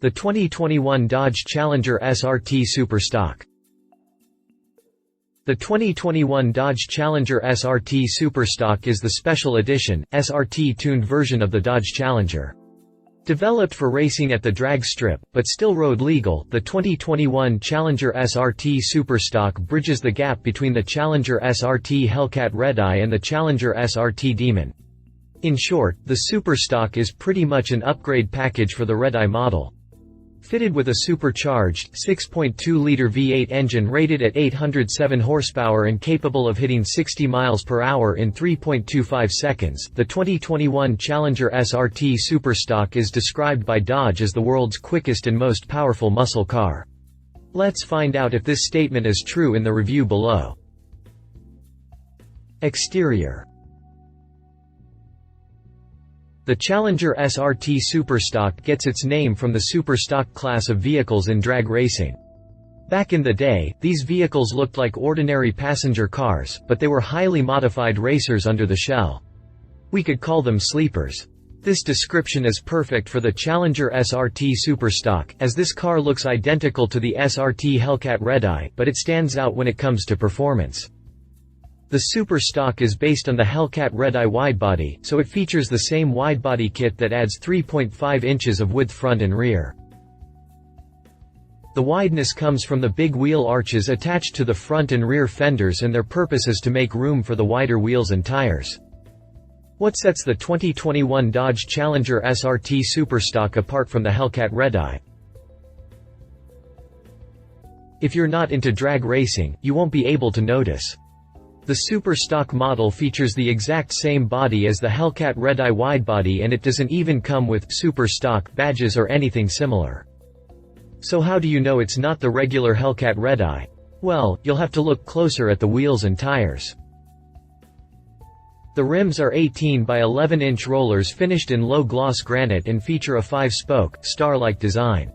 The 2021 Dodge Challenger SRT Super Stock. The 2021 Dodge Challenger SRT Super Stock is the special edition, SRT-tuned version of the Dodge Challenger. Developed for racing at the drag strip, but still road legal, the 2021 Challenger SRT Super Stock bridges the gap between the Challenger SRT Hellcat Redeye and the Challenger SRT Demon. In short, the Super Stock is pretty much an upgrade package for the Redeye model. Fitted with a supercharged, 6.2-liter V8 engine rated at 807 horsepower and capable of hitting 60 miles per hour in 3.25 seconds, the 2021 Challenger SRT Super Stock is described by Dodge as the world's quickest and most powerful muscle car. Let's find out if this statement is true in the review below. Exterior. The Challenger SRT Super Stock gets its name from the Super Stock class of vehicles in drag racing. Back in the day, these vehicles looked like ordinary passenger cars, but they were highly modified racers under the shell. We could call them sleepers. This description is perfect for the Challenger SRT Super Stock, as this car looks identical to the SRT Hellcat Redeye, but it stands out when it comes to performance. The Super Stock is based on the Hellcat Redeye widebody, so it features the same widebody kit that adds 3.5 inches of width front and rear. The wideness comes from the big wheel arches attached to the front and rear fenders, and their purpose is to make room for the wider wheels and tires. What sets the 2021 Dodge Challenger SRT Super Stock apart from the Hellcat Redeye? If you're not into drag racing, you won't be able to notice. The Super Stock model features the exact same body as the Hellcat Redeye widebody, and it doesn't even come with Super Stock badges or anything similar. So how do you know it's not the regular Hellcat Redeye? Well, you'll have to look closer at the wheels and tires. The rims are 18 by 11-inch rollers finished in low-gloss granite and feature a 5-spoke, star-like design.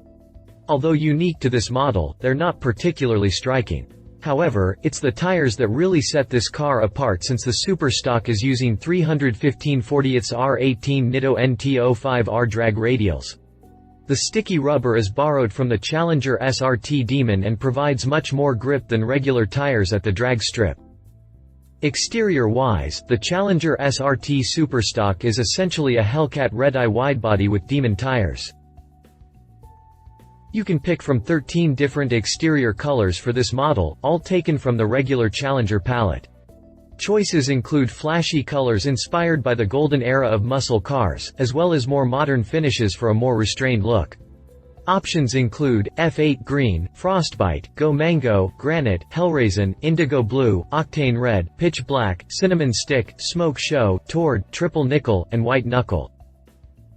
Although unique to this model, they're not particularly striking. However, it's the tires that really set this car apart, since the Super Stock is using 315/40ths R18 Nitto NT05R drag radials. The sticky rubber is borrowed from the Challenger SRT Demon and provides much more grip than regular tires at the drag strip. Exterior-wise, the Challenger SRT Super Stock is essentially a Hellcat Redeye widebody with Demon tires. You can pick from 13 different exterior colors for this model, all taken from the regular Challenger palette. Choices include flashy colors inspired by the golden era of muscle cars, as well as more modern finishes for a more restrained look. Options include F8 green, frostbite, go mango, granite, hellraisin, indigo blue, octane red, pitch black, cinnamon stick, smoke show, tord, triple nickel, and white knuckle.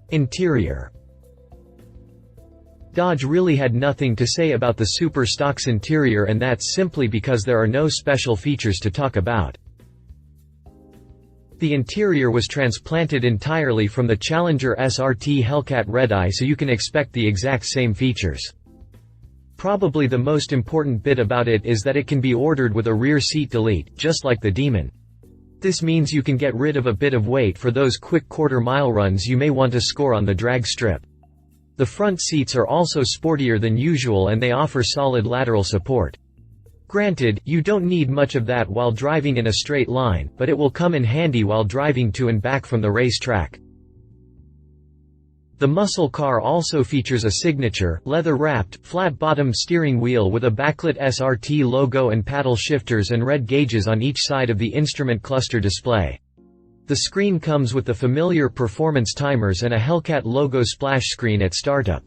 Interior. Dodge really had nothing to say about the Super Stock's interior, and that's simply because there are no special features to talk about. The interior was transplanted entirely from the Challenger SRT Hellcat Redeye, so you can expect the exact same features. Probably the most important bit about it is that it can be ordered with a rear seat delete, just like the Demon. This means you can get rid of a bit of weight for those quick quarter-mile runs you may want to score on the drag strip. The front seats are also sportier than usual, and they offer solid lateral support. Granted, you don't need much of that while driving in a straight line, but it will come in handy while driving to and back from the racetrack. The muscle car also features a signature, leather-wrapped, flat-bottomed steering wheel with a backlit SRT logo and paddle shifters and red gauges on each side of the instrument cluster display. The screen comes with the familiar performance timers and a Hellcat logo splash screen at startup.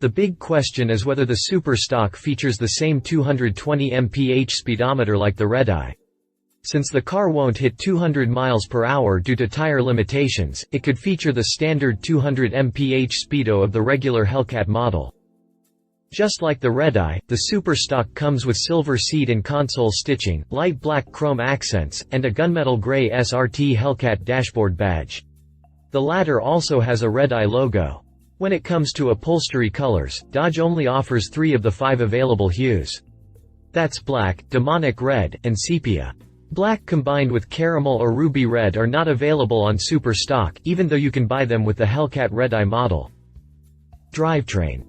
The big question is whether the Super Stock features the same 220 mph speedometer like the Redeye. Since the car won't hit 200 miles per hour due to tire limitations, it could feature the standard 200 mph speedo of the regular Hellcat model. Just like the Redeye, the Super Stock comes with silver seat and console stitching, light black chrome accents, and a gunmetal gray SRT Hellcat dashboard badge. The latter also has a Redeye logo. When it comes to upholstery colors, Dodge only offers 3 of the 5 available hues. That's black, demonic red, and sepia. Black combined with caramel or ruby red are not available on Super Stock, even though you can buy them with the Hellcat Redeye model. Drivetrain.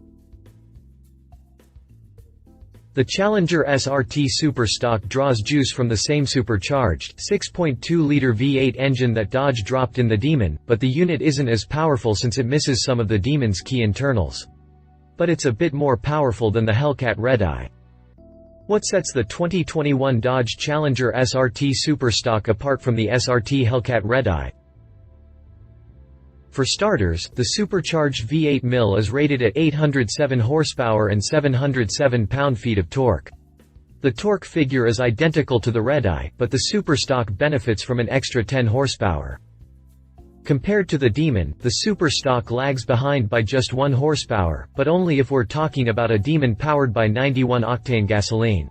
The Challenger SRT Super Stock draws juice from the same supercharged 6.2-liter V8 engine that Dodge dropped in the Demon, but the unit isn't as powerful since it misses some of the Demon's key internals. But it's a bit more powerful than the Hellcat Redeye. What sets the 2021 Dodge Challenger SRT Super Stock apart from the SRT Hellcat Redeye? For starters, the supercharged V8 mill is rated at 807 horsepower and 707 pound-feet of torque. The torque figure is identical to the Redeye, but the Super Stock benefits from an extra 10 horsepower. Compared to the Demon, the Super Stock lags behind by just 1 horsepower, but only if we're talking about a Demon powered by 91-octane gasoline.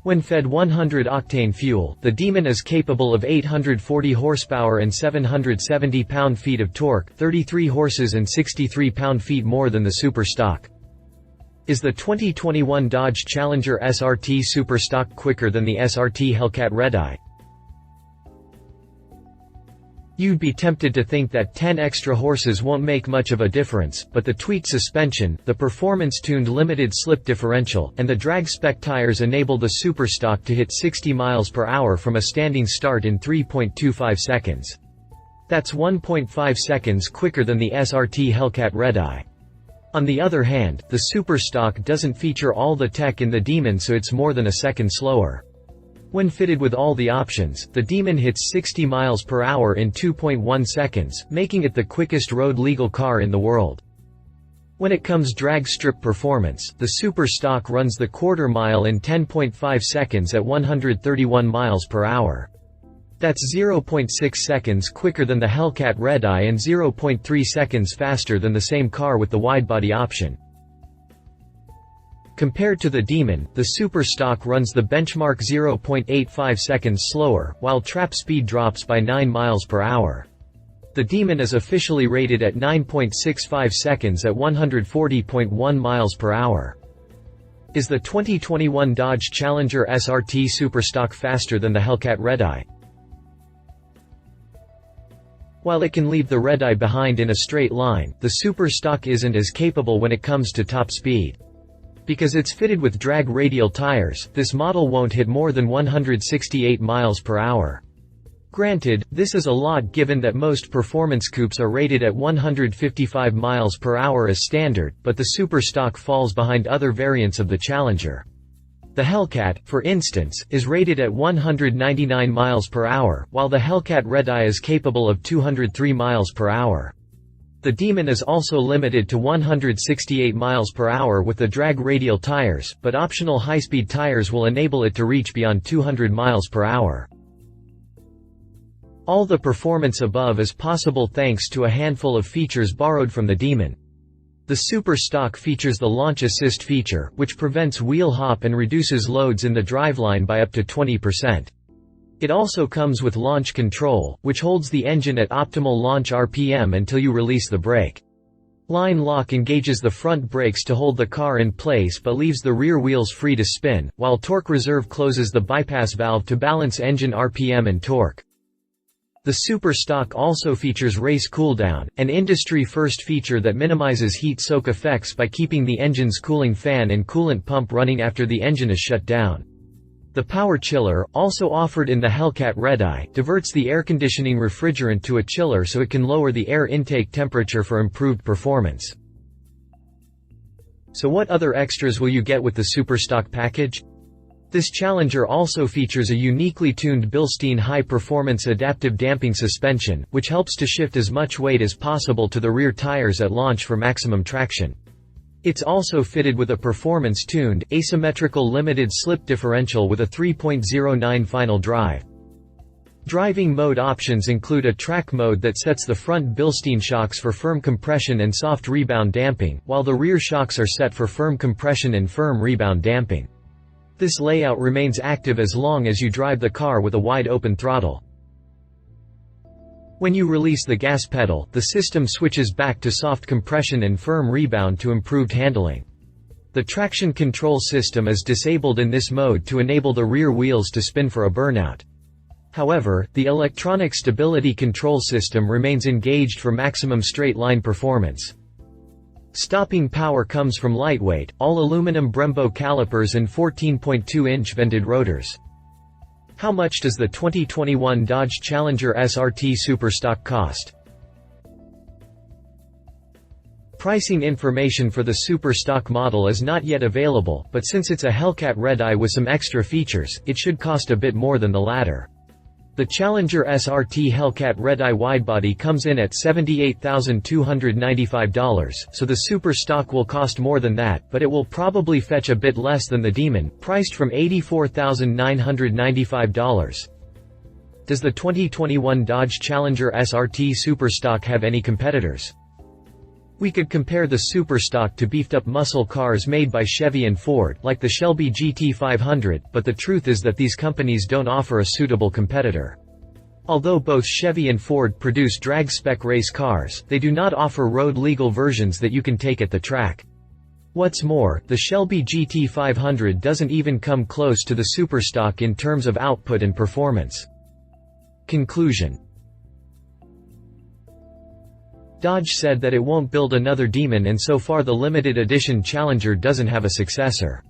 When fed 100-octane fuel, the Demon is capable of 840 horsepower and 770 pound-feet of torque, 33 horses and 63 pound-feet more than the Super Stock. Is the 2021 Dodge Challenger SRT Super Stock quicker than the SRT Hellcat Redeye? You'd be tempted to think that 10 extra horses won't make much of a difference, but the tweaked suspension, the performance-tuned limited slip differential, and the drag spec tires enable the Super Stock to hit 60 miles per hour from a standing start in 3.25 seconds. That's 1.5 seconds quicker than the SRT Hellcat Redeye. On the other hand, the Super Stock doesn't feature all the tech in the Demon, so it's more than a second slower. When fitted with all the options, the Demon hits 60 miles per hour in 2.1 seconds, making it the quickest road-legal car in the world. When it comes drag strip performance, the Super Stock runs the quarter mile in 10.5 seconds at 131 miles per hour. That's 0.6 seconds quicker than the Hellcat Redeye and 0.3 seconds faster than the same car with the widebody option. Compared to the Demon, the Super Stock runs the benchmark 0.85 seconds slower, while trap speed drops by 9 miles per hour. The Demon is officially rated at 9.65 seconds at 140.1 miles per hour. Is the 2021 Dodge Challenger SRT Super Stock faster than the Hellcat Redeye? While it can leave the Redeye behind in a straight line, the Super Stock isn't as capable when it comes to top speed. Because it's fitted with drag radial tires, this model won't hit more than 168 miles per hour. Granted, this is a lot given that most performance coupes are rated at 155 miles per hour as standard, but the Super Stock falls behind other variants of the Challenger. The Hellcat, for instance, is rated at 199 miles per hour, while the Hellcat Redeye is capable of 203 miles per hour. The Demon is also limited to 168 miles per hour with the drag radial tires, but optional high-speed tires will enable it to reach beyond 200 miles per hour. All the performance above is possible thanks to a handful of features borrowed from the Demon. The Super Stock features the launch assist feature, which prevents wheel hop and reduces loads in the driveline by up to 20%. It also comes with launch control, which holds the engine at optimal launch RPM until you release the brake. Line lock engages the front brakes to hold the car in place but leaves the rear wheels free to spin, while torque reserve closes the bypass valve to balance engine RPM and torque. The Super Stock also features race cooldown, an industry-first feature that minimizes heat soak effects by keeping the engine's cooling fan and coolant pump running after the engine is shut down. The power chiller, also offered in the Hellcat Redeye, diverts the air conditioning refrigerant to a chiller so it can lower the air intake temperature for improved performance. So what other extras will you get with the Super Stock package? This Challenger also features a uniquely tuned Bilstein high-performance adaptive damping suspension, which helps to shift as much weight as possible to the rear tires at launch for maximum traction. It's also fitted with a performance-tuned, asymmetrical limited slip differential with a 3.09 final drive. Driving mode options include a track mode that sets the front Bilstein shocks for firm compression and soft rebound damping, while the rear shocks are set for firm compression and firm rebound damping. This layout remains active as long as you drive the car with a wide-open throttle. When you release the gas pedal, the system switches back to soft compression and firm rebound to improved handling. The traction control system is disabled in this mode to enable the rear wheels to spin for a burnout. However, the electronic stability control system remains engaged for maximum straight-line performance. Stopping power comes from lightweight, all-aluminum Brembo calipers and 14.2-inch vented rotors. How much does the 2021 Dodge Challenger SRT Super Stock cost? Pricing information for the Super Stock model is not yet available, but since it's a Hellcat Redeye with some extra features, it should cost a bit more than the latter. The Challenger SRT Hellcat Redeye widebody comes in at $78,295, so the Super Stock will cost more than that, but it will probably fetch a bit less than the Demon, priced from $84,995. Does the 2021 Dodge Challenger SRT Super Stock have any competitors? We could compare the Super Stock to beefed-up muscle cars made by Chevy and Ford, like the Shelby GT500, but the truth is that these companies don't offer a suitable competitor. Although both Chevy and Ford produce drag-spec race cars, they do not offer road-legal versions that you can take at the track. What's more, the Shelby GT500 doesn't even come close to the Super Stock in terms of output and performance. Conclusion: Dodge said that it won't build another Demon, and so far the limited edition Challenger doesn't have a successor.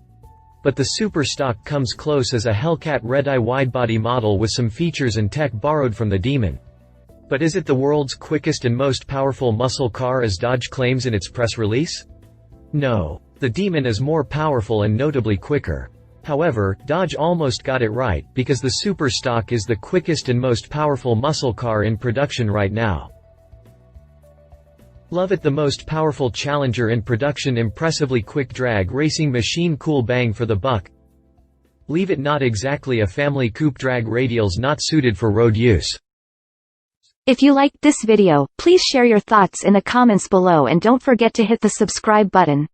But the Super Stock comes close as a Hellcat Redeye widebody model with some features and tech borrowed from the Demon. But is it the world's quickest and most powerful muscle car as Dodge claims in its press release? No. The Demon is more powerful and notably quicker. However, Dodge almost got it right, because the Super Stock is the quickest and most powerful muscle car in production right now. Love it, the most powerful Challenger in production, impressively quick drag racing machine, cool bang for the buck. Leave it, not exactly a family coupe, drag radials not suited for road use. If you liked this video, please share your thoughts in the comments below and don't forget to hit the subscribe button.